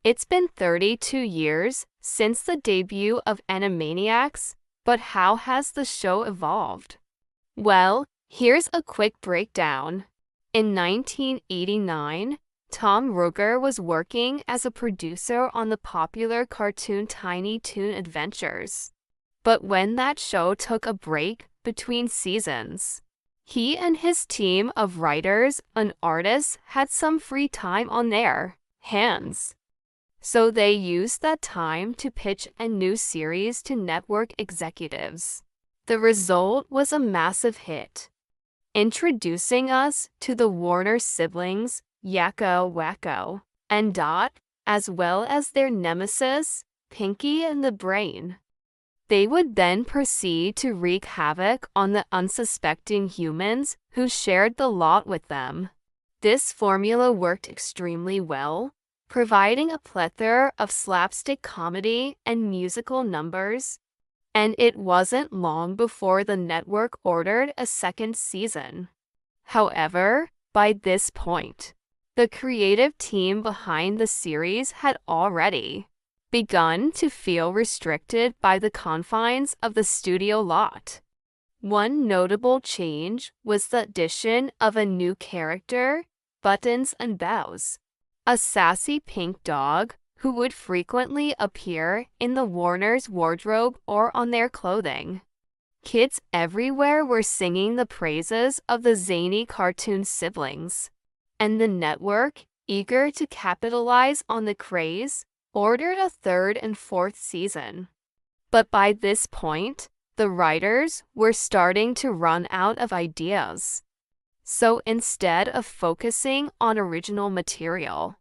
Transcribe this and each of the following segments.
It's been 32 years since the debut of Animaniacs, but how has the show evolved? Well, here's a quick breakdown. In 1989, Tom Ruegger was working as a producer on the popular cartoon Tiny Toon Adventures. But when that show took a break between seasons, he and his team of writers and artists had some free time on their hands. So they used that time to pitch a new series to network executives. The result was a massive hit, introducing us to the Warner siblings, Yakko, Wakko, and Dot, as well as their nemesis, Pinky and the Brain. They would then proceed to wreak havoc on the unsuspecting humans who shared the lot with them. This formula worked extremely well, providing a plethora of slapstick comedy and musical numbers, and it wasn't long before the network ordered a second season. However, by this point, the creative team behind the series had already begun to feel restricted by the confines of the studio lot. One notable change was the addition of a new character, Buttons and Bows, a sassy pink dog who would frequently appear in the Warner's wardrobe or on their clothing. Kids everywhere were singing the praises of the zany cartoon siblings, and the network, eager to capitalize on the craze, ordered a third and fourth season. But by this point, the writers were starting to run out of ideas. So instead of focusing on original material,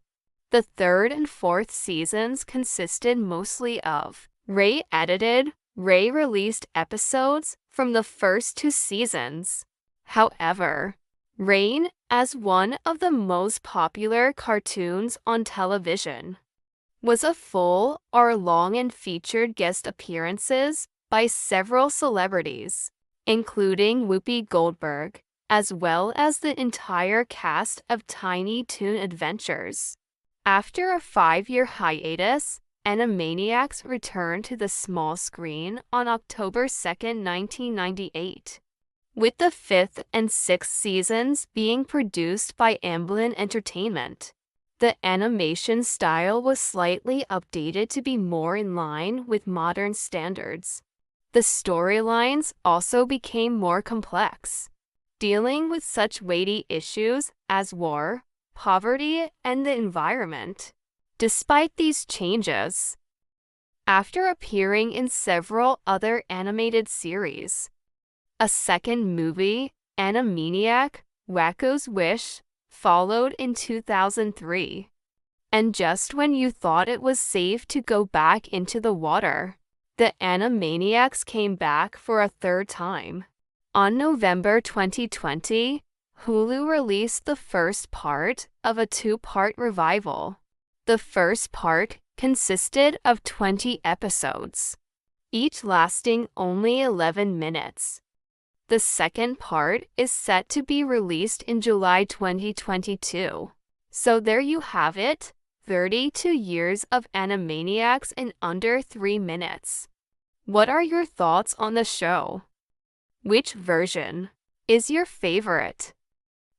the third and fourth seasons consisted mostly of Ray-edited, Ray-released episodes from the first two seasons. However, Rain, as one of the most popular cartoons on television, was a full or long and featured guest appearances by several celebrities, including Whoopi Goldberg, as well as the entire cast of Tiny Toon Adventures. After a 5-year hiatus, Animaniacs returned to the small screen on October 2, 1998, with the 5th and 6th seasons being produced by Amblin Entertainment. The animation style was slightly updated to be more in line with modern standards. The storylines also became more complex, dealing with such weighty issues as war, poverty, and the environment. Despite these changes, after appearing in several other animated series, a second movie, Animaniac: Wakko's Wish, followed in 2003. And just when you thought it was safe to go back into the water, the Animaniacs came back for a third time. On November 2020, Hulu released the first part of a 2-part revival. The first part consisted of 20 episodes, each lasting only 11 minutes. The second part is set to be released in July 2022. So there you have it, 32 years of Animaniacs in under 3 minutes. What are your thoughts on the show? Which version is your favorite?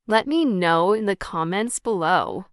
Let me know in the comments below.